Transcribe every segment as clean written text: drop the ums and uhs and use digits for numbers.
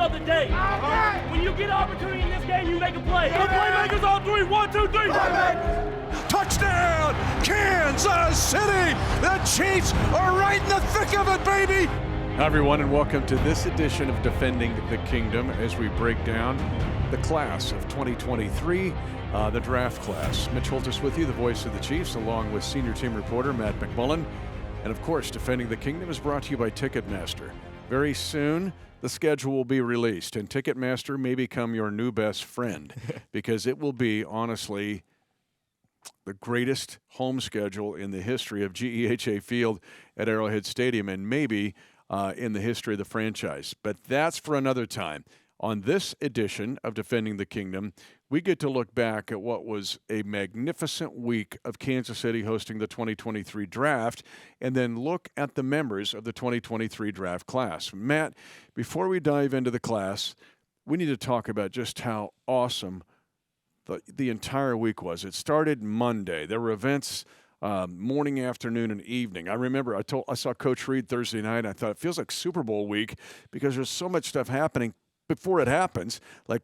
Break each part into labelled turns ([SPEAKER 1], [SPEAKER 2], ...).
[SPEAKER 1] of the day. When you get an opportunity in this game, you make a play. The playmakers on three. 1, 2, 3.
[SPEAKER 2] Touchdown, Kansas City! The Chiefs are right in the thick of it, baby! Hi, everyone, and welcome to this edition of Defending the Kingdom as we break down the class of 2023, the draft class. Mitch Holthus with you, the voice of the Chiefs, along with senior team reporter Matt McMullen. And, of course, Defending the Kingdom is brought to you by Ticketmaster. Very soon, the schedule will be released, and Ticketmaster may become your new best friend because it will be, honestly, the greatest home schedule in the history of GEHA Field at Arrowhead Stadium and maybe in the history of the franchise. But that's for another time. On this edition of Defending the Kingdom, we get to look back at what was a magnificent week of Kansas City hosting the 2023 draft and then look at the members of the 2023 draft class. Matt, before we dive into the class, we need to talk about just how awesome the entire week was. It started Monday. There were events morning, afternoon, and evening. I remember I saw Coach Reed Thursday night, and I thought it feels like Super Bowl week because there's so much stuff happening before it happens. Like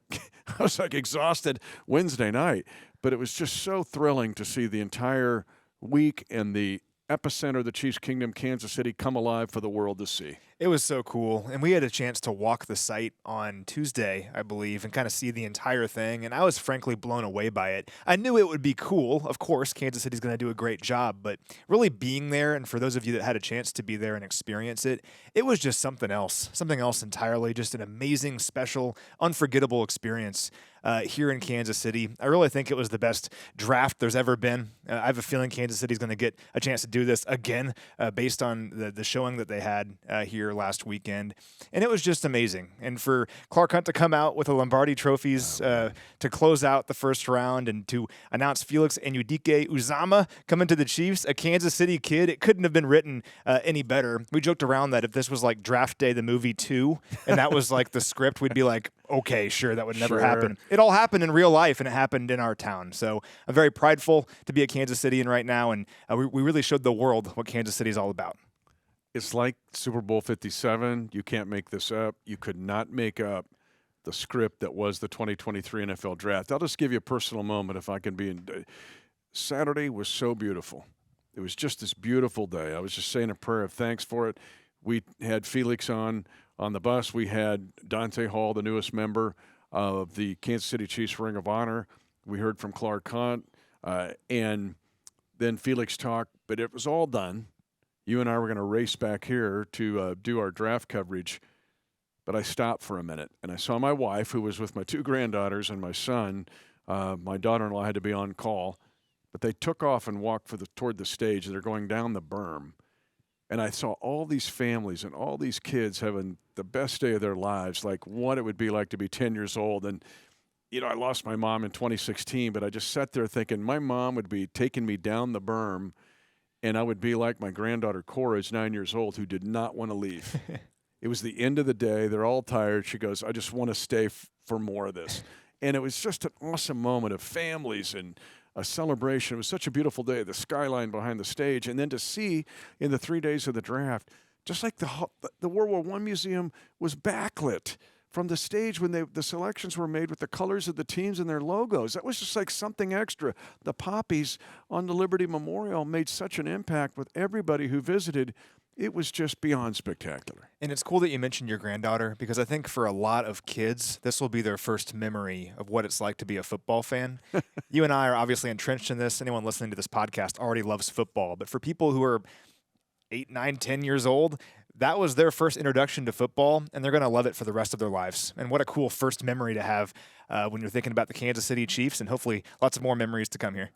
[SPEAKER 2] I was like exhausted Wednesday night, but it was just so thrilling to see the entire week and the epicenter of the Chiefs' Kingdom, Kansas City, come alive for the world to see.
[SPEAKER 3] It was so cool, and we had a chance to walk the site on Tuesday, I believe, and kind of see the entire thing, and I was frankly blown away by it. I knew it would be cool. Of course, Kansas City's going to do a great job, but really being there, and for those of you that had a chance to be there and experience it, it was just something else entirely, just an amazing, special, unforgettable experience here in Kansas City. I really think it was the best draft there's ever been. I have a feeling Kansas City's going to get a chance to do this again based on the showing that they had here last weekend. And it was just amazing. And for Clark Hunt to come out with the Lombardi trophies to close out the first round and to announce Felix Anudike-Uzomah coming to the Chiefs, a Kansas City kid, it couldn't have been written any better. We joked around that if this was like Draft Day, the movie 2, and that was like the script, we'd be like, okay, sure, that would never happen. It all happened in real life, and it happened in our town. So I'm very prideful to be a Kansas Cityan right now, and we really showed the world what Kansas City is all about.
[SPEAKER 2] It's like Super Bowl 57. You can't make this up. You could not make up the script that was the 2023 NFL Draft. I'll just give you a personal moment if I can be in. Saturday was so beautiful. It was just this beautiful day. I was just saying a prayer of thanks for it. We had Felix on the bus. We had Dante Hall, the newest member of the Kansas City Chiefs Ring of Honor. We heard from Clark Hunt, and then Felix talked, but it was all done. You and I were going to race back here to do our draft coverage, but I stopped for a minute, and I saw my wife, who was with my 2 granddaughters and my son. My daughter-in-law had to be on call, but they took off and walked toward the stage. They're going down the berm, and I saw all these families and all these kids having the best day of their lives, like what it would be like to be 10 years old. And, you know, I lost my mom in 2016, but I just sat there thinking my mom would be taking me down the berm, and I would be like my granddaughter Cora, who's 9 years old, who did not want to leave. It was the end of the day. They're all tired. She goes, I just want to stay for more of this. And it was just an awesome moment of families and a celebration. It was such a beautiful day, the skyline behind the stage. And then to see in the 3 days of the draft, just like the World War I Museum was backlit from the stage when the selections were made with the colors of the teams and their logos. That was just like something extra. The poppies on the Liberty Memorial made such an impact with everybody who visited. It was just beyond spectacular.
[SPEAKER 3] And it's cool that you mentioned your granddaughter, because I think for a lot of kids, this will be their first memory of what it's like to be a football fan. You and I are obviously entrenched in this. Anyone listening to this podcast already loves football. But for people who are 8, 9, 10 years old, that was their first introduction to football, and they're going to love it for the rest of their lives. And what a cool first memory to have when you're thinking about the Kansas City Chiefs, and hopefully lots of more memories to come here.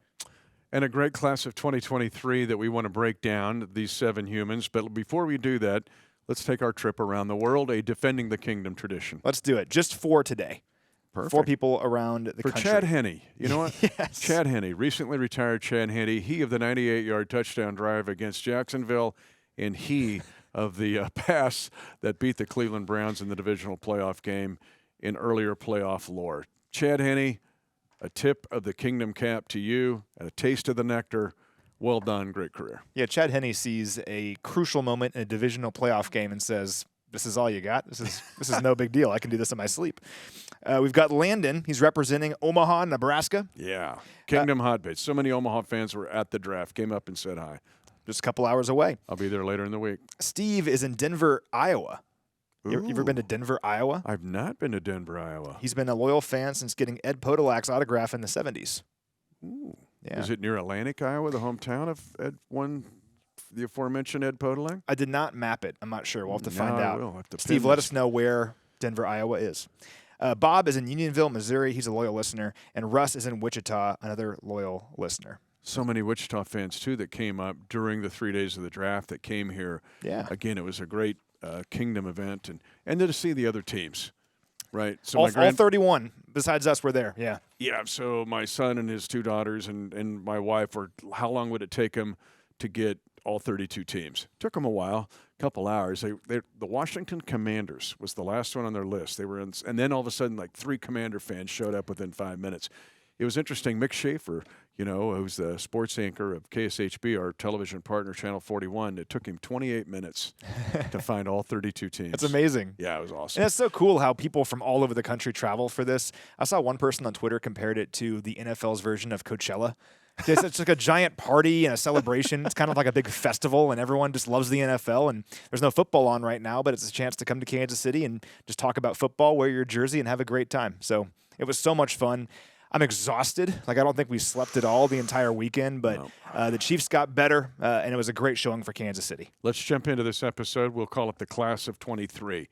[SPEAKER 2] And a great class of 2023 that we want to break down, these 7 humans. But before we do that, let's take our trip around the world, a Defending the Kingdom tradition.
[SPEAKER 3] Let's do it. Just 4 today.
[SPEAKER 2] Perfect.
[SPEAKER 3] 4 people around the country.
[SPEAKER 2] For Chad Henne. You know what?
[SPEAKER 3] Yes.
[SPEAKER 2] Chad Henne, recently retired Chad Henne, he of the 98-yard touchdown drive against Jacksonville, and he of the pass that beat the Cleveland Browns in the divisional playoff game in earlier playoff lore. Chad Henne, a tip of the Kingdom cap to you, and a taste of the nectar. Well done, great career.
[SPEAKER 3] Yeah, Chad Henne sees a crucial moment in a divisional playoff game and says, this is all you got? This is no big deal. I can do this in my sleep. We've got Landon. He's representing Omaha, Nebraska.
[SPEAKER 2] Yeah. Kingdom Hotbait. So many Omaha fans were at the draft, came up and said hi.
[SPEAKER 3] Just a couple hours away.
[SPEAKER 2] I'll be there later in the week.
[SPEAKER 3] Steve is in Denver, Iowa. You ever been to Denver, Iowa?
[SPEAKER 2] I've not been to Denver, Iowa.
[SPEAKER 3] He's been a loyal fan since getting Ed Podolak's autograph in the 70s.
[SPEAKER 2] Ooh.
[SPEAKER 3] Yeah.
[SPEAKER 2] Is it near Atlantic, Iowa, the hometown of the aforementioned Ed Podolak?
[SPEAKER 3] I did not map it. I'm not sure. We'll have to find
[SPEAKER 2] I
[SPEAKER 3] out.
[SPEAKER 2] will. I'll have to
[SPEAKER 3] Steve,
[SPEAKER 2] pin
[SPEAKER 3] let
[SPEAKER 2] this.
[SPEAKER 3] us know where Denver, Iowa is. Bob is in Unionville, Missouri. He's a loyal listener. And Russ is in Wichita, another loyal listener.
[SPEAKER 2] So many Wichita fans, too, that came up during the 3 days of the draft that came here.
[SPEAKER 3] Yeah.
[SPEAKER 2] Again, it was a great Kingdom event. And then to see the other teams, right? So
[SPEAKER 3] all 31, besides us, were there. Yeah.
[SPEAKER 2] Yeah, so my son and his 2 daughters and my wife were, how long would it take them to get all 32 teams? Took them a while, a couple hours. The Washington Commanders was the last one on their list. They were in, and then all of a sudden, like 3 Commander fans showed up within 5 minutes. It was interesting. Mick Schaefer, who's the sports anchor of KSHB, our television partner, Channel 41, it took him 28 minutes to find all 32 teams.
[SPEAKER 3] That's amazing.
[SPEAKER 2] Yeah, it was awesome.
[SPEAKER 3] And it's so cool how people from all over the country travel for this. I saw one person on Twitter compared it to the NFL's version of Coachella. It's like a giant party and a celebration. It's kind of like a big festival, and everyone just loves the NFL. And there's no football on right now, but it's a chance to come to Kansas City and just talk about football, wear your jersey, and have a great time. So it was so much fun. I'm exhausted. I don't think we slept at all the entire weekend, but the Chiefs got better, and it was a great showing for Kansas City.
[SPEAKER 2] Let's jump into this episode. We'll call it the Class of 23.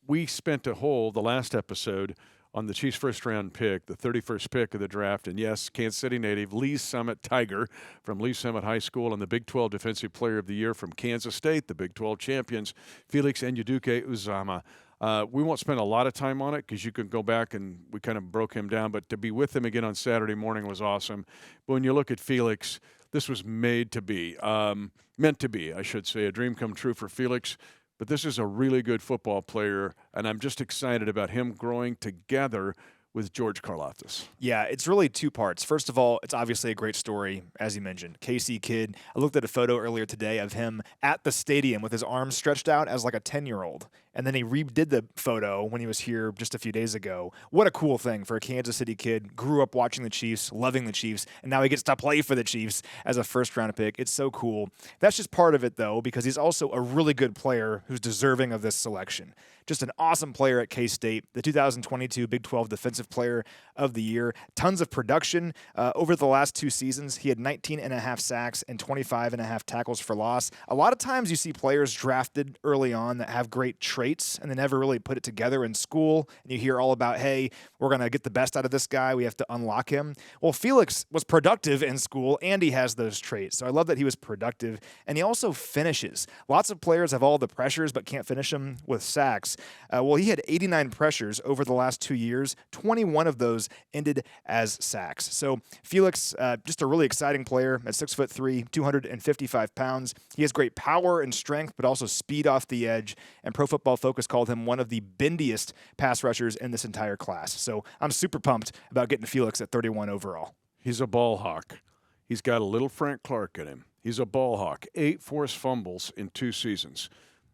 [SPEAKER 2] We spent the last episode on the Chiefs' first-round pick, the 31st pick of the draft, and yes, Kansas City native Lee Summit Tiger from Lee Summit High School and the Big 12 Defensive Player of the Year from Kansas State, the Big 12 champions, Felix Anudike-Uzomah. We won't spend a lot of time on it because you can go back and we kind of broke him down, but to be with him again on Saturday morning was awesome. But when you look at Felix, this was meant to be, I should say, a dream come true for Felix. But this is a really good football player, and I'm just excited about him growing together with George Karlaftis.
[SPEAKER 3] Yeah, it's really 2 parts. First of all, it's obviously a great story, as you mentioned. KC kid. I looked at a photo earlier today of him at the stadium with his arms stretched out as like a 10-year-old. And then he redid the photo when he was here just a few days ago. What a cool thing for a Kansas City kid. Grew up watching the Chiefs, loving the Chiefs, and now he gets to play for the Chiefs as a first-round pick. It's so cool. That's just part of it, though, because he's also a really good player who's deserving of this selection. Just an awesome player at K-State, the 2022 Big 12 Defensive Player of the Year. Tons of production over the last 2 seasons. He had 19.5 sacks and 25.5 tackles for loss. A lot of times you see players drafted early on that have great traits and they never really put it together in school. And you hear all about, hey, we're going to get the best out of this guy. We have to unlock him. Well, Felix was productive in school and he has those traits. So I love that he was productive. And he also finishes. Lots of players have all the pressures but can't finish them with sacks. Well, he had 89 pressures over the last 2 years. 21 of those ended as sacks. So Felix, just a really exciting player at 6'3", 255 pounds. He has great power and strength, but also speed off the edge. And Pro Football Focus called him one of the bendiest pass rushers in this entire class. So I'm super pumped about getting Felix at 31 overall.
[SPEAKER 2] He's a ball hawk. He's got a little Frank Clark in him. He's a ball hawk. 8 forced fumbles in 2 seasons.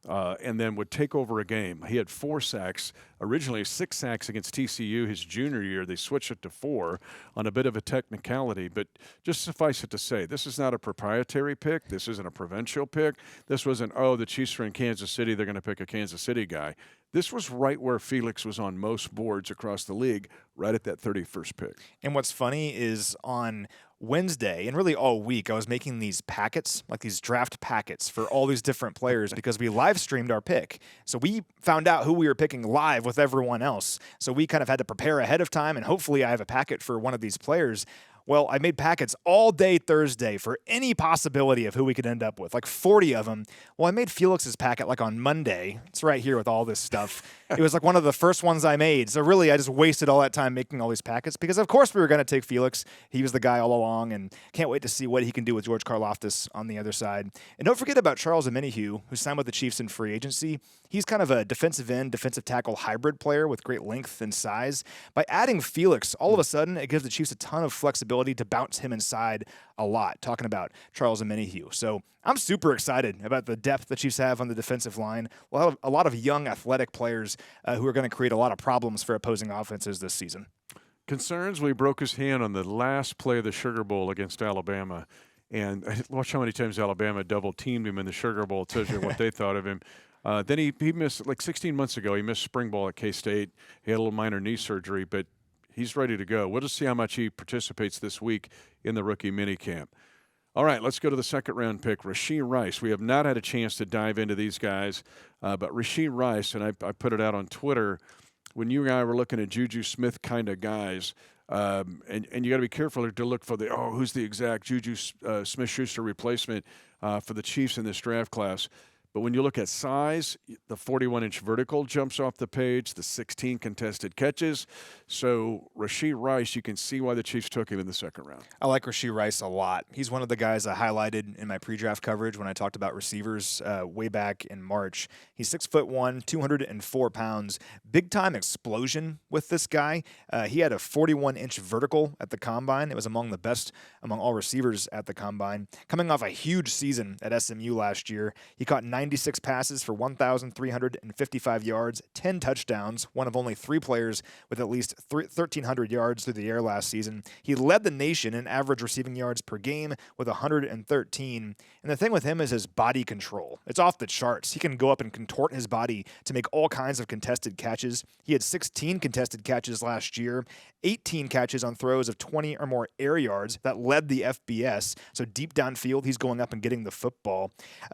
[SPEAKER 2] And then would take over a game. He had 4 sacks, originally 6 sacks against TCU his junior year. They switched it to 4 on a bit of a technicality. But just suffice it to say, this is not a proprietary pick. This isn't a provincial pick. This wasn't, the Chiefs are in Kansas City, they're going to pick a Kansas City guy. This was right where Felix was on most boards across the league, right at that 31st pick.
[SPEAKER 3] And what's funny is on Wednesday, and really all week, I was making these packets, like these draft packets for all these different players because we live streamed our pick. So we found out who we were picking live with everyone else. So we kind of had to prepare ahead of time, and hopefully I have a packet for one of these players. Well, I made packets all day Thursday for any possibility of who we could end up with, like 40 of them. Well, I made Felix's packet like on Monday. It's right here with all this stuff. It was like one of the first ones I made. So really, I just wasted all that time making all these packets because, of course, we were going to take Felix. He was the guy all along, and can't wait to see what he can do with George Karlaftis on the other side. And don't forget about Charles Omenihu, who signed with the Chiefs in free agency. He's kind of a defensive end, defensive tackle hybrid player with great length and size. By adding Felix, all of a sudden, it gives the Chiefs a ton of flexibility ability to bounce him inside a lot, talking about Charles Omenihu. So I'm super excited about the depth the Chiefs have on the defensive line. A lot of young, athletic players who are going to create a lot of problems for opposing offenses this season.
[SPEAKER 2] Concerns, we broke his hand on the last play of the Sugar Bowl against Alabama. And watch how many times Alabama double-teamed him in the Sugar Bowl. It tells you what they thought of him. Then he missed, like 16 months ago, he missed spring ball at K-State. He had a little minor knee surgery, but he's ready to go. We'll just see how much he participates this week in the rookie minicamp. All right, let's go to the second-round pick, Rashee Rice. We have not had a chance to dive into these guys, but Rashee Rice, and I put it out on Twitter, when you and I were looking at Juju Smith kind of guys, and you got to be careful to look for who's the exact Juju Smith-Schuster replacement for the Chiefs in this draft class. But when you look at size, the 41-inch vertical jumps off the page, the 16 contested catches. So Rashee Rice, you can see why the Chiefs took him in the second round.
[SPEAKER 3] I like Rashee Rice a lot. He's one of the guys I highlighted in my pre-draft coverage when I talked about receivers way back in March. He's 6'1", 204 pounds. Big-time explosion with this guy. He had a 41-inch vertical at the Combine. It was among the best among all receivers at the Combine. Coming off a huge season at SMU last year, he caught 96 passes for 1,355 yards, 10 touchdowns, one of only 3 players with at least 1,300 yards through the air last season. He led the nation in average receiving yards per game with 113. And the thing with him is his body control. It's off the charts. He can go up and contort his body to make all kinds of contested catches. He had 16 contested catches last year, 18 catches on throws of 20 or more air yards. That led the FBS. So deep downfield, he's going up and getting the football.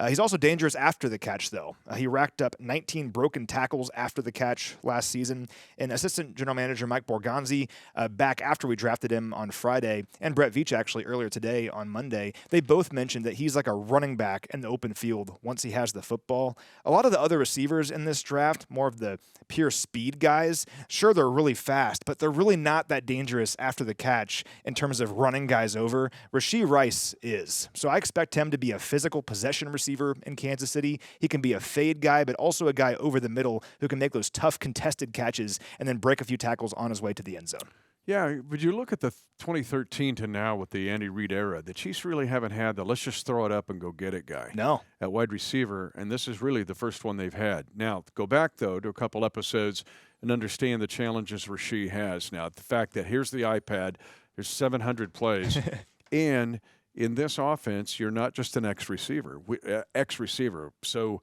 [SPEAKER 3] He's also dangerous after the catch, though. He racked up 19 broken tackles after the catch last season. And assistant general manager Mike Borgonzi, back after we drafted him on Friday, and Brett Veach actually earlier today on Monday, they both mentioned that he's like a running back in the open field once he has the football. A lot of the other receivers in this draft, more of the pure speed guys, sure, they're really fast, but they're really not that dangerous after the catch in terms of running guys over. Rashee Rice is. So I expect him to be a physical possession receiver in Kansas City. He can be a fade guy, but also a guy over the middle who can make those tough contested catches and then break a few tackles on his way to the end zone.
[SPEAKER 2] Yeah, but you look at the 2013 to now with the Andy Reid era, the Chiefs really haven't had the let's just throw it up and go get it guy.
[SPEAKER 3] No.
[SPEAKER 2] At wide receiver, and this is really the first one they've had. Now, go back, though, to a couple episodes and understand the challenges Rashee has. Now, the fact that here's the iPad, there's 700 plays, and in this offense, you're not just an ex-receiver. So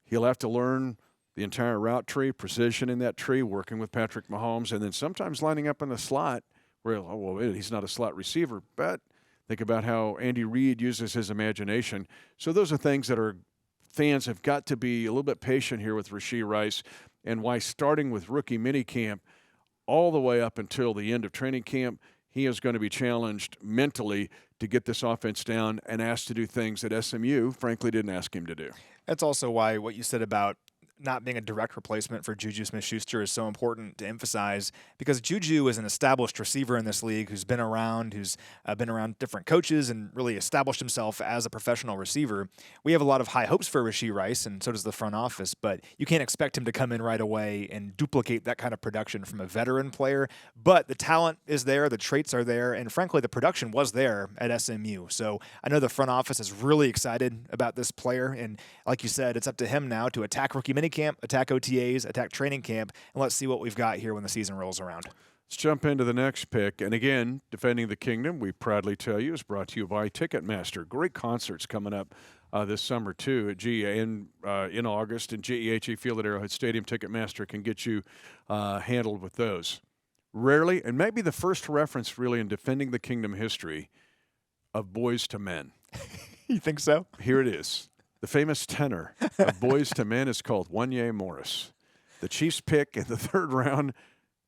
[SPEAKER 2] he'll have to learn the entire route tree, precision in that tree, working with Patrick Mahomes, and then sometimes lining up in the slot where, he's not a slot receiver, but think about how Andy Reid uses his imagination. So those are things that our fans have got to be a little bit patient here with Rashee Rice, and why starting with rookie minicamp all the way up until the end of training camp, he is going to be challenged mentally to get this offense down and asked to do things that SMU, frankly, didn't ask him to do.
[SPEAKER 3] That's also why what you said about not being a direct replacement for Juju Smith-Schuster is so important to emphasize, because Juju is an established receiver in this league who's been around different coaches and really established himself as a professional receiver. We have a lot of high hopes for Rashee Rice, and so does the front office, but you can't expect him to come in right away and duplicate that kind of production from a veteran player. But the talent is there, the traits are there, and frankly, the production was there at SMU. So I know the front office is really excited about this player, and like you said, it's up to him now to attack rookie minicamp, attack OTAs, attack training camp, and let's see what we've got here when the season rolls around.
[SPEAKER 2] Let's jump into the next pick. And again, Defending the Kingdom, we proudly tell you, is brought to you by Ticketmaster. Great concerts coming up this summer, too, at in August, and GEHE Field at Arrowhead Stadium. Ticketmaster can get you handled with those. Rarely, and maybe the first reference really in Defending the Kingdom history of Boys to Men.
[SPEAKER 3] You think so?
[SPEAKER 2] Here it is. The famous tenor of Boys to Men is called Wanya Morris. The Chiefs pick in the third round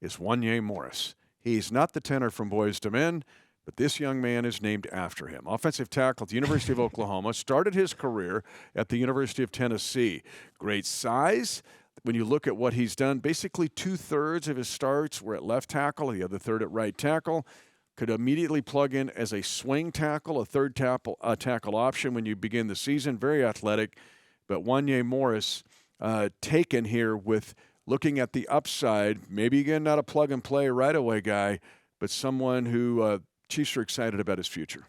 [SPEAKER 2] is Wanya Morris. He's not the tenor from Boys to Men, but this young man is named after him. Offensive tackle at the University of Oklahoma, started his career at the University of Tennessee. Great size. When you look at what he's done, basically 2/3 of his starts were at left tackle, the other third at right tackle. Could immediately plug in as a swing tackle, a third tackle option when you begin the season. Very athletic. But Wanya Morris taken here with looking at the upside. Maybe again, not a plug-and-play right-away guy, but someone who Chiefs are excited about his future.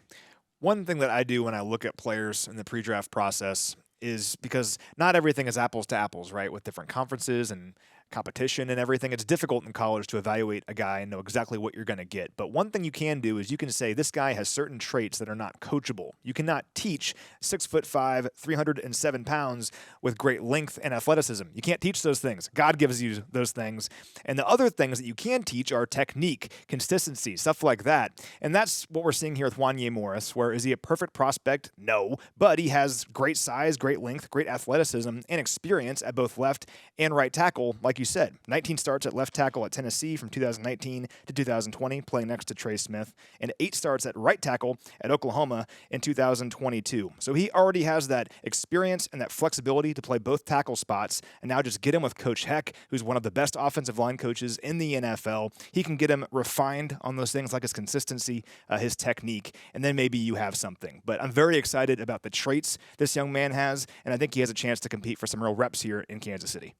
[SPEAKER 3] One thing that I do when I look at players in the pre-draft process is because not everything is apples to apples, right? With different conferences and competition and everything, it's difficult in college to evaluate a guy and know exactly what you're going to get. But one thing you can do is you can say this guy has certain traits that are not coachable. You cannot teach 6'5", 307 pounds with great length and athleticism. You can't teach those things. God gives you those things. And the other things that you can teach are technique, consistency, stuff like that. And that's what we're seeing here with Wanya Morris, where is he a perfect prospect? No. But he has great size, great length, great athleticism, and experience at both left and right tackle, like you said. 19 starts at left tackle at Tennessee from 2019 to 2020, playing next to Trey Smith, and 8 starts at right tackle at Oklahoma in 2022. So he already has that experience and that flexibility to play both tackle spots, and now just get him with Coach Heck, who's one of the best offensive line coaches in the NFL. He can get him refined on those things like his consistency, his technique, and then maybe you have something. But I'm very excited about the traits this young man has, and I think he has a chance to compete for some real reps here in Kansas City.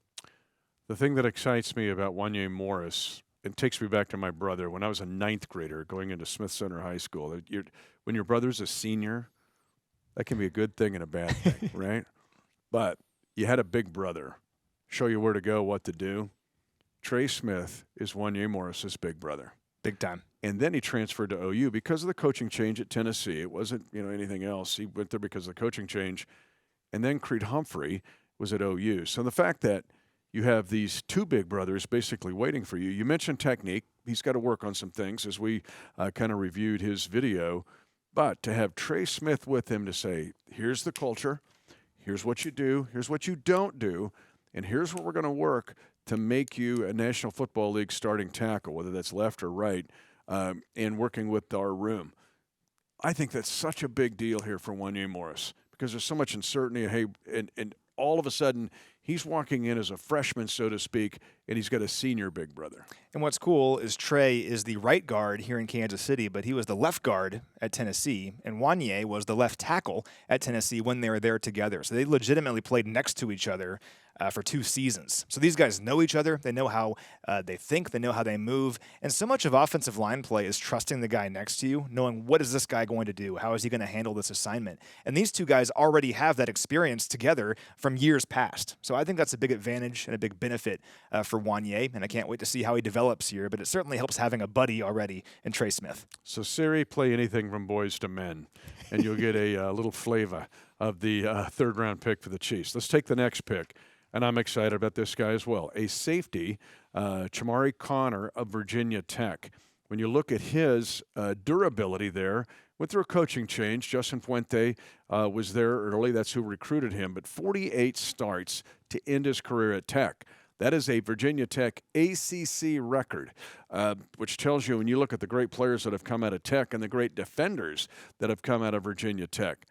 [SPEAKER 2] The thing that excites me about Wanya Morris, it takes me back to my brother. When I was a 9th grader going into Smith Center High School, when your brother's a senior, that can be a good thing and a bad thing, right? But you had a big brother show you where to go, what to do. Trey Smith is Wanya Morris's big brother.
[SPEAKER 3] Big time.
[SPEAKER 2] And then he transferred to OU because of the coaching change at Tennessee. It wasn't, anything else. He went there because of the coaching change. And then Creed Humphrey was at OU. So the fact that you have these 2 big brothers basically waiting for you. You mentioned technique. He's got to work on some things as we kind of reviewed his video. But to have Trey Smith with him to say, here's the culture, here's what you do, here's what you don't do, and here's what we're going to work to make you a National Football League starting tackle, whether that's left or right, and working with our room. I think that's such a big deal here for Wanya Morris because there's so much uncertainty. Hey, and all of a sudden, he's walking in as a freshman, so to speak, and he's got a senior big brother.
[SPEAKER 3] And what's cool is Trey is the right guard here in Kansas City, but he was the left guard at Tennessee, and Wanya was the left tackle at Tennessee when they were there together. So they legitimately played next to each other for 2 seasons. So these guys know each other. They know how they think. They know how they move. And so much of offensive line play is trusting the guy next to you, knowing what is this guy going to do? How is he going to handle this assignment? And these 2 guys already have that experience together from years past. So I think that's a big advantage and a big benefit for Wanya, and I can't wait to see how he develops here, but it certainly helps having a buddy already in Trey Smith.
[SPEAKER 2] So Siri, play anything from Boys to Men, and you'll get a little flavor of the 3rd-round pick for the Chiefs. Let's take the next pick. And I'm excited about this guy as well. A safety, Chamari Connor of Virginia Tech. When you look at his durability there, went through a coaching change. Justin Fuente was there early. That's who recruited him. But 48 starts to end his career at Tech. That is a Virginia Tech ACC record, which tells you when you look at the great players that have come out of Tech and the great defenders that have come out of Virginia Tech.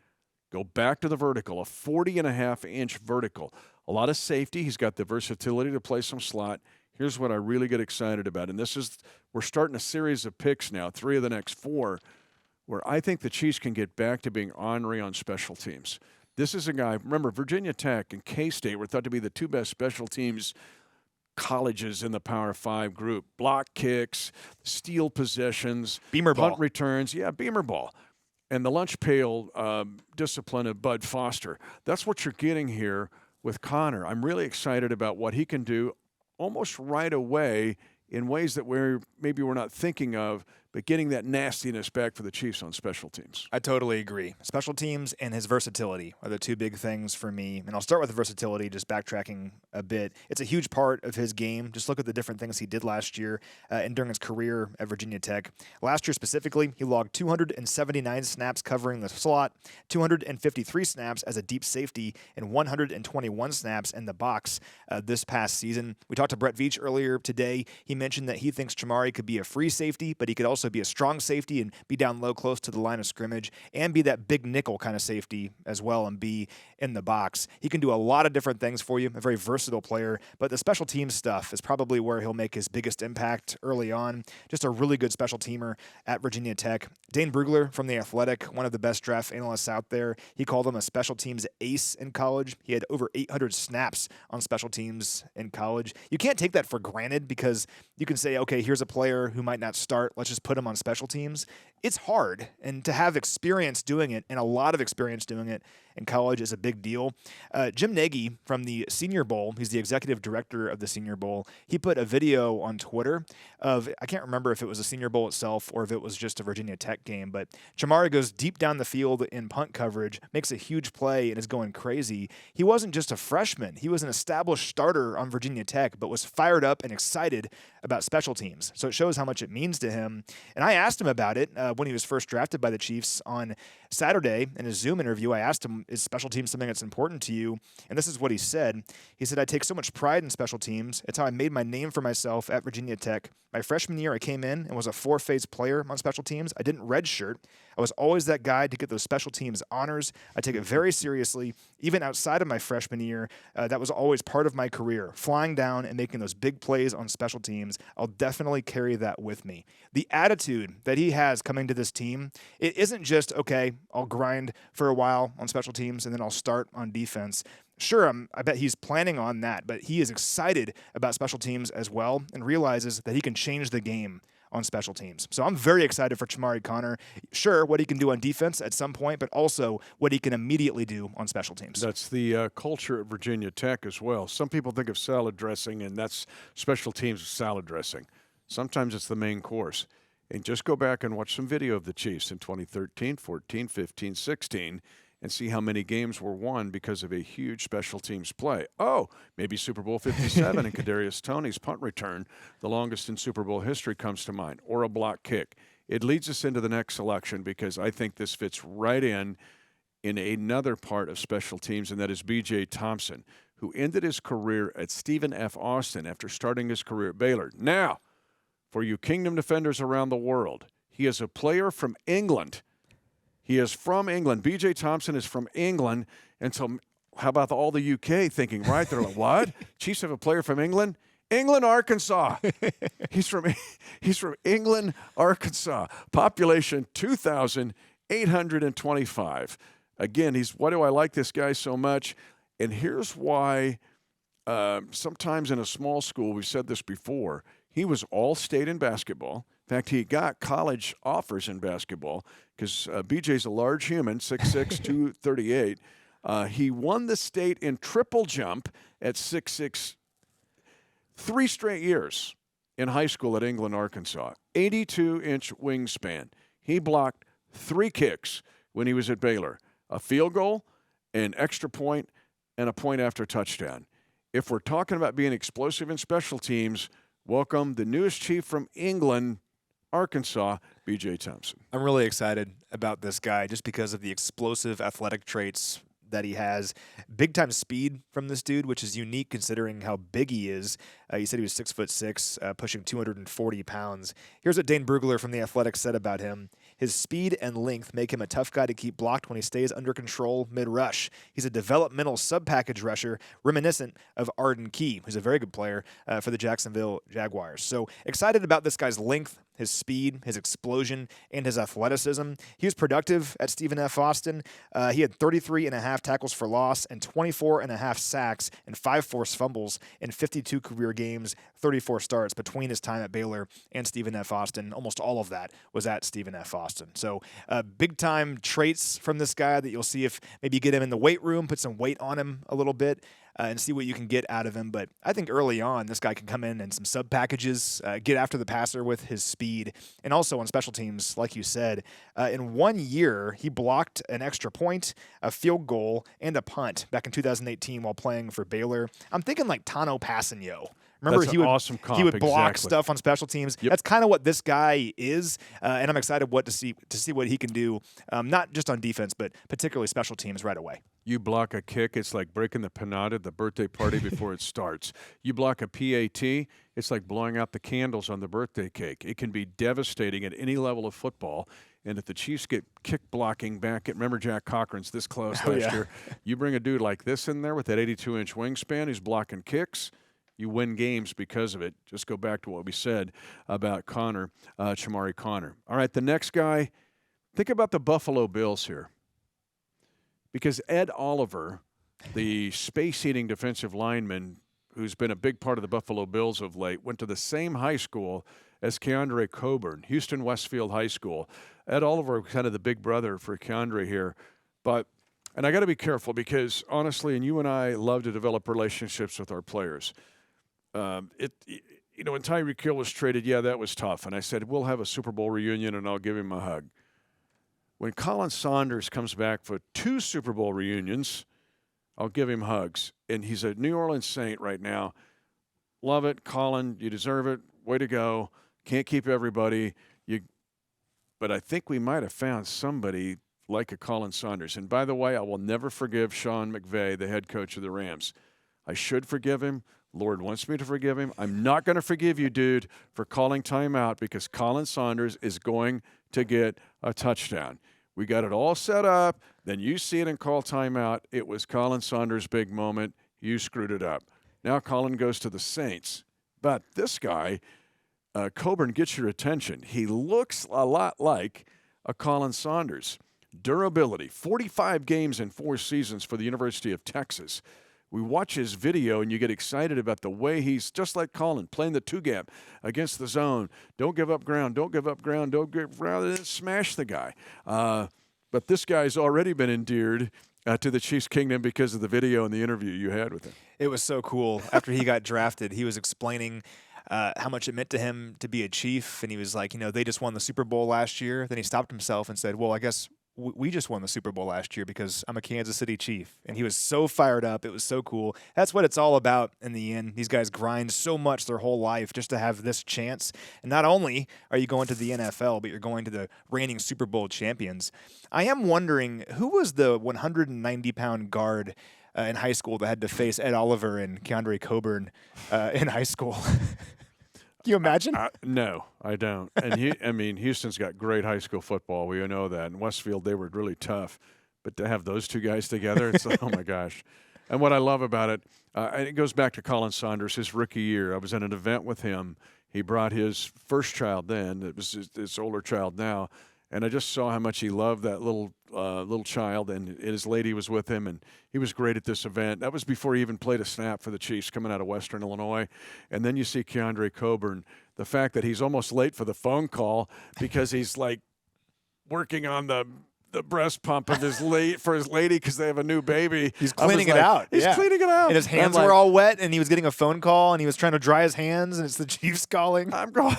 [SPEAKER 2] Go back to the vertical, a 40.5-inch vertical. A lot of safety. He's got the versatility to play some slot. Here's what I really get excited about, and we're starting a series of picks now, 3 of the next 4, where I think the Chiefs can get back to being ornery on special teams. This is a guy, remember, Virginia Tech and K-State were thought to be the 2 best special teams colleges in the Power 5 group. Block kicks, steal possessions,
[SPEAKER 3] Beamer
[SPEAKER 2] punt
[SPEAKER 3] ball.
[SPEAKER 2] returns. Yeah, Beamer ball. And the lunch pail discipline of Bud Foster. That's what you're getting here with Connor. I'm really excited about what he can do almost right away in ways that we're not thinking of, but getting that nastiness back for the Chiefs on special teams.
[SPEAKER 3] I totally agree. Special teams and his versatility are the 2 big things for me. And I'll start with the versatility, just backtracking a bit. It's a huge part of his game. Just look at the different things he did last year and during his career at Virginia Tech. Last year specifically, he logged 279 snaps covering the slot, 253 snaps as a deep safety, and 121 snaps in the box this past season. We talked to Brett Veach earlier today. He mentioned that he thinks Chamari could be a free safety, but he could also be a strong safety and be down low close to the line of scrimmage and be that big nickel kind of safety as well and be in the box. He can do a lot of different things for you, a very versatile player, but the special team stuff is probably where he'll make his biggest impact early on. Just a really good special teamer at Virginia Tech. Dane Brugler from The Athletic, one of the best draft analysts out there, he called him a special teams ace in college. He had over 800 snaps on special teams in college. You can't take that for granted because you can say, okay, here's a player who might not start. Let's just put put him on special teams, it's hard. And to have experience doing it, and a lot of experience doing it in college, is a big deal. Jim Nagy from the Senior Bowl, he's the executive director of the Senior Bowl, he put a video on Twitter of, I can't remember if it was a Senior Bowl itself or if it was just a Virginia Tech game, but Chamari goes deep down the field in punt coverage, makes a huge play, and is going crazy. He wasn't just a freshman. He was an established starter on Virginia Tech, but was fired up and excited about special teams. So it shows how much it means to him. And I asked him about it when he was first drafted by the Chiefs on Saturday in a Zoom interview. I asked him, is special teams something that's important to you? And this is what he said. He said, I take so much pride in special teams. It's how I made my name for myself at Virginia Tech. My freshman year, I came in and was a four-phase player on special teams. I didn't redshirt. I was always that guy to get those special teams honors. I take it very seriously. Even outside of my freshman year, that was always part of my career, flying down and making those big plays on special teams. I'll definitely carry that with me. The attitude that he has coming to this team, it isn't just, okay, I'll grind for a while on special teams and then I'll start on defense. Sure, I bet he's planning on that, but he is excited about special teams as well and realizes that he can change the game on special teams. So I'm very excited for Chamari Connor. Sure, what he can do on defense at some point, but also what he can immediately do on special teams.
[SPEAKER 2] That's the culture at Virginia Tech as well. Some people think of salad dressing, and that's special teams salad dressing. Sometimes it's the main course. And just go back and watch some video of the Chiefs in 2013, 14, 15, 16, and see how many games were won because of a huge special teams play. Oh, maybe Super Bowl 57 and Kadarius Toney's punt return, the longest in Super Bowl history, comes to mind, or a block kick. It leads us into the next selection because I think this fits right in another part of special teams, and that is B.J. Thompson, who ended his career at Stephen F. Austin after starting his career at Baylor. Now, for you Kingdom defenders around the world, he is a player from England. He is from England. B.J. Thompson is from England. And so how about all the UK thinking, right? They're like, what? Chiefs have a player from England? England, Arkansas. He's from England, Arkansas. Population 2,825. Again, why do I like this guy so much? And here's why sometimes in a small school, we've said this before, he was all-state in basketball. In fact, he got college offers in basketball because BJ's a large human, 6'6", 238. He won the state in triple jump at 6'6", 3 straight years in high school at England, Arkansas. 82-inch wingspan. He blocked 3 kicks when he was at Baylor. A field goal, an extra point, and a point after touchdown. If we're talking about being explosive in special teams, welcome the newest Chief from England, Arkansas, B.J. Thompson.
[SPEAKER 3] I'm really excited about this guy just because of the explosive athletic traits that he has. Big-time speed from this dude, which is unique considering how big he is. He said he was 6'6", pushing 240 pounds. Here's what Dane Brugler from The Athletic said about him. His speed and length make him a tough guy to keep blocked when he stays under control mid-rush. He's a developmental sub-package rusher reminiscent of Arden Key, who's a very good player for the Jacksonville Jaguars. So excited about this guy's length, his speed, his explosion, and his athleticism. He was productive at Stephen F. Austin. He had 33.5 tackles for loss and 24.5 sacks and 5 forced fumbles in 52 career games, 34 starts between his time at Baylor and Stephen F. Austin. Almost all of that was at Stephen F. Austin. So big-time traits from this guy that you'll see if maybe you get him in the weight room, put some weight on him a little bit, and see what you can get out of him. But I think early on, this guy can come in and some sub packages, get after the passer with his speed. And also on special teams, like you said, in 1 year, he blocked an extra point, a field goal, and a punt back in 2018 while playing for Baylor. I'm thinking like Tano Passanio. Remember,
[SPEAKER 2] he would awesome comp,
[SPEAKER 3] he would block
[SPEAKER 2] exactly.
[SPEAKER 3] stuff on special teams.
[SPEAKER 2] Yep.
[SPEAKER 3] That's kind of what this guy is, and I'm excited to see what he can do, not just on defense, but particularly special teams right away.
[SPEAKER 2] You block a kick, it's like breaking the pinata at the birthday party before it starts. You block a PAT, it's like blowing out the candles on the birthday cake. It can be devastating at any level of football. And if the Chiefs get kick blocking back, remember Jack Cochran's this close last year. You bring a dude like this in there with that 82-inch wingspan who's blocking kicks, you win games because of it. Just go back to what we said about Connor, Chamari Connor. All right, the next guy, think about the Buffalo Bills here. Because Ed Oliver, the space-eating defensive lineman who's been a big part of the Buffalo Bills of late, went to the same high school as Keondre Coburn, Houston Westfield High School. Ed Oliver, kind of the big brother for Keondre here. And I got to be careful because, honestly, and you and I love to develop relationships with our players. When Tyreek Hill was traded, yeah, that was tough. And I said, we'll have a Super Bowl reunion and I'll give him a hug. When Colin Saunders comes back for 2 Super Bowl reunions, I'll give him hugs. And he's a New Orleans Saint right now. Love it, Colin. You deserve it. Way to go. Can't keep everybody. But I think we might have found somebody like a Colin Saunders. And by the way, I will never forgive Sean McVay, the head coach of the Rams. I should forgive him. Lord wants me to forgive him. I'm not going to forgive you, dude, for calling timeout because Colin Saunders is going to get a touchdown. We got it all set up. Then you see it and call timeout. It was Colin Saunders' big moment. You screwed it up. Now Colin goes to the Saints. But this guy, Coburn, gets your attention. He looks a lot like a Colin Saunders. Durability, 45 games in 4 seasons for the University of Texas. We watch his video, and you get excited about the way he's just like Colin, playing the 2-gap against the zone. Don't give up ground. Don't give up ground. Don't give rather than smash the guy. But this guy's already been endeared to the Chiefs Kingdom because of the video and the interview you had with him.
[SPEAKER 3] It was so cool. After he got drafted, he was explaining how much it meant to him to be a Chief, and he was like, they just won the Super Bowl last year. Then he stopped himself and said, well, I guess we just won the Super Bowl last year because I'm a Kansas City Chief. And he was so fired up. It was so cool. That's what it's all about in the end. These guys grind so much their whole life just to have this chance. And not only are you going to the NFL, but you're going to the reigning Super Bowl champions. I am wondering, who was the 190-pound guard in high school that had to face Ed Oliver and Keondre Coburn in high school? Can you imagine?
[SPEAKER 2] No, I don't. And Houston's got great high school football. We know that. In Westfield, they were really tough. But to have those two guys together, it's like, oh, my gosh. And what I love about it, and it goes back to Colin Saunders, his rookie year. I was at an event with him. He brought his first child then. It was his older child now. And I just saw how much he loved that little child, and his lady was with him, and he was great at this event. That was before he even played a snap for the Chiefs coming out of Western Illinois. And then you see Keondre Coburn, the fact that he's almost late for the phone call because he's like working on the breast pump of his lady because they have a new baby.
[SPEAKER 3] He's cleaning it out.
[SPEAKER 2] He's cleaning it out.
[SPEAKER 3] And his hands were all wet, and he was getting a phone call, and he was trying to dry his hands, and it's the Chiefs calling.
[SPEAKER 2] I'm going,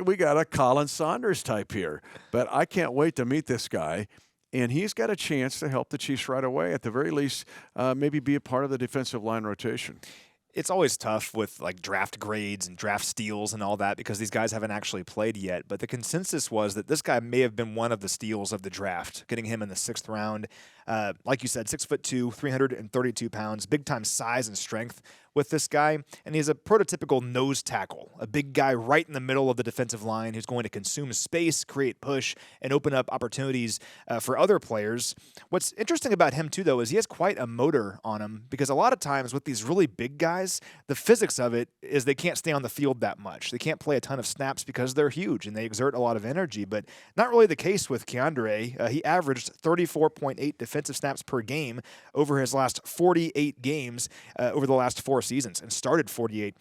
[SPEAKER 2] we got a Colin Saunders type here. But I can't wait to meet this guy. And he's got a chance to help the Chiefs right away. At the very least, maybe be a part of the defensive line rotation.
[SPEAKER 3] It's always tough with like draft grades and draft steals and all that because these guys haven't actually played yet. But the consensus was that this guy may have been one of the steals of the draft, getting him in the 6th round. Like you said, 6'2", 332 pounds, big time size and strength with this guy. And he's a prototypical nose tackle, a big guy right in the middle of the defensive line who's going to consume space, create push, and open up opportunities for other players. What's interesting about him, too, though, is he has quite a motor on him because a lot of times with these really big guys, the physics of it is they can't stay on the field that much. They can't play a ton of snaps because they're huge and they exert a lot of energy, but not really the case with Keondre. He averaged 34.8 defensive snaps per game over his last 48 games over the last 4 seasons and started 48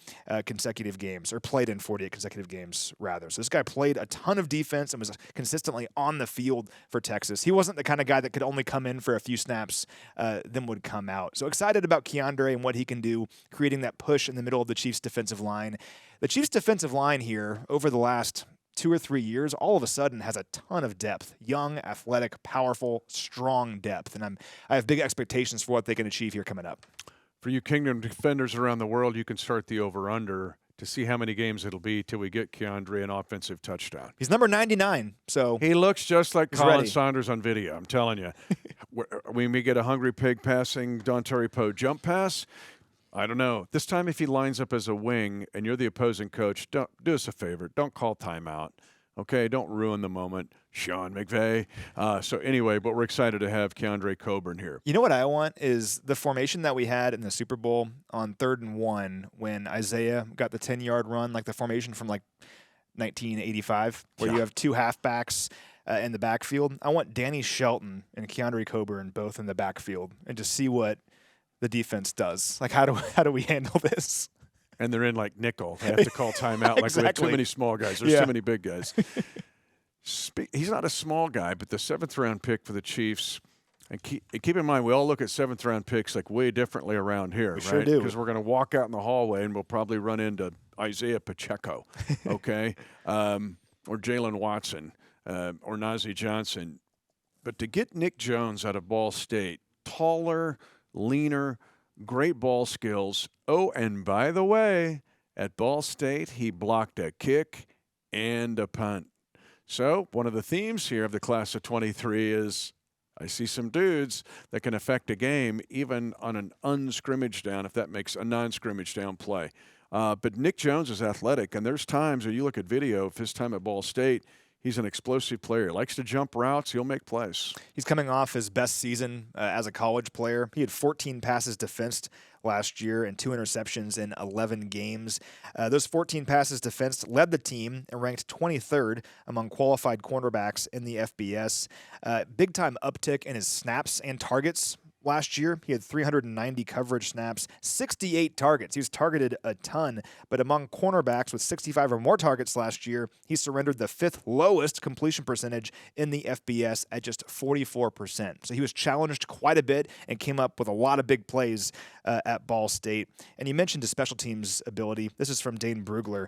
[SPEAKER 3] consecutive games, or played in 48 consecutive games, rather. So this guy played a ton of defense and was consistently on the field for Texas. He wasn't the kind of guy that could only come in for a few snaps, then would come out. So excited about Keondre and what he can do, creating that push in the middle of the Chiefs' defensive line. The Chiefs' defensive line here, over the last 2 or 3 years, all of a sudden has a ton of depth. Young, athletic, powerful, strong depth. And I have big expectations for what they can achieve here coming up.
[SPEAKER 2] For you Kingdom defenders around the world, you can start the over-under to see how many games it'll be till we get Keondre an offensive touchdown.
[SPEAKER 3] He's number 99, so
[SPEAKER 2] he looks just like Colin
[SPEAKER 3] ready.
[SPEAKER 2] Saunders on video, I'm telling you. We may get a hungry pig passing Dontari Poe jump pass. I don't know. This time if he lines up as a wing and you're the opposing coach, do us a favor. Don't call timeout. Okay, don't ruin the moment, Sean McVay. So anyway, but we're excited to have Keondre Coburn here.
[SPEAKER 3] You know what I want is the formation that we had in the Super Bowl on 3rd and 1 when Isaiah got the 10-yard run, like the formation from like 1985, where you have 2 halfbacks in the backfield. I want Danny Shelton and Keondre Coburn both in the backfield and just see what the defense does. Like, how do we handle this?
[SPEAKER 2] And they're in like nickel. They have to call timeout. Like we have too many small guys. There's too many big guys. He's not a small guy, but the 7th-round pick for the Chiefs. And keep in mind, we all look at 7th-round picks like way differently around here, right?
[SPEAKER 3] Sure do.
[SPEAKER 2] Because we're going to walk out in the hallway and we'll probably run into Isaiah Pacheco, okay, or Jalen Watson, or Najee Johnson. But to get Nick Jones out of Ball State, taller, leaner, great ball skills. Oh, and by the way, at Ball State, he blocked a kick and a punt. So one of the themes here of the class of 23 is I see some dudes that can affect a game even on an unscrimmage down, if that makes a non-scrimmage down play. But Nick Jones is athletic, and there's times when you look at video of his time at Ball State, he's an explosive player. Likes to jump routes. He'll make plays.
[SPEAKER 3] He's coming off his best season as a college player. He had 14 passes defensed last year and 2 interceptions in 11 games. Those 14 passes defensed led the team and ranked 23rd among qualified cornerbacks in the FBS. Big-time uptick in his snaps and targets. Last year, he had 390 coverage snaps, 68 targets. He was targeted a ton, but among cornerbacks with 65 or more targets last year, he surrendered the 5th lowest completion percentage in the FBS at just 44%. So he was challenged quite a bit and came up with a lot of big plays at Ball State. And you mentioned his special teams ability. This is from Dane Brugler.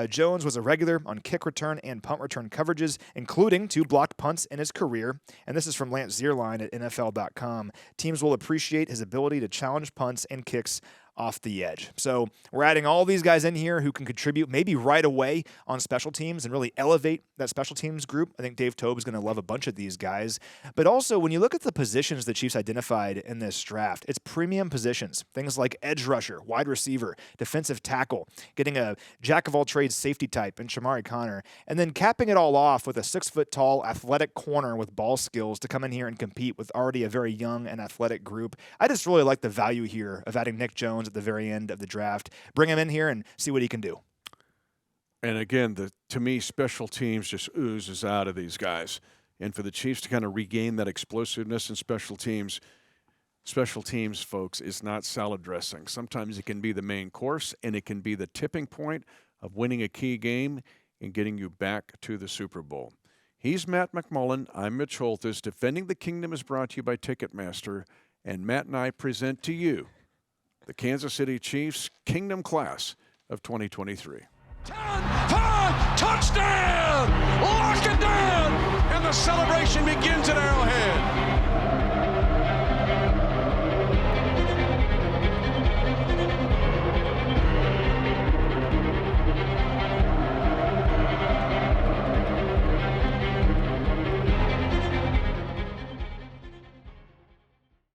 [SPEAKER 3] Jones was a regular on kick return and punt return coverages, including 2 blocked punts in his career. And this is from Lance Zierlein at NFL.com. Teams will appreciate his ability to challenge punts and kicks off the edge. So we're adding all these guys in here who can contribute maybe right away on special teams and really elevate that special teams group. I think Dave Tobe is going to love a bunch of these guys. But also, when you look at the positions the Chiefs identified in this draft, it's premium positions. Things like edge rusher, wide receiver, defensive tackle, getting a jack-of-all-trades safety type in Chamari Connor, and then capping it all off with a 6-foot-tall athletic corner with ball skills to come in here and compete with already a very young and athletic group. I just really like the value here of adding Nick Jones at the very end of the draft. Bring him in here and see what he can do.
[SPEAKER 2] And again, to me, special teams just oozes out of these guys. And for the Chiefs to kind of regain that explosiveness in special teams, folks, is not salad dressing. Sometimes it can be the main course, and it can be the tipping point of winning a key game and getting you back to the Super Bowl. He's Matt McMullen. I'm Mitch Holthus. Defending the Kingdom is brought to you by Ticketmaster. And Matt and I present to you the Kansas City Chiefs Kingdom Class of 2023.
[SPEAKER 4] 10, 5, touchdown! Lock it down! And the celebration begins at Arrowhead.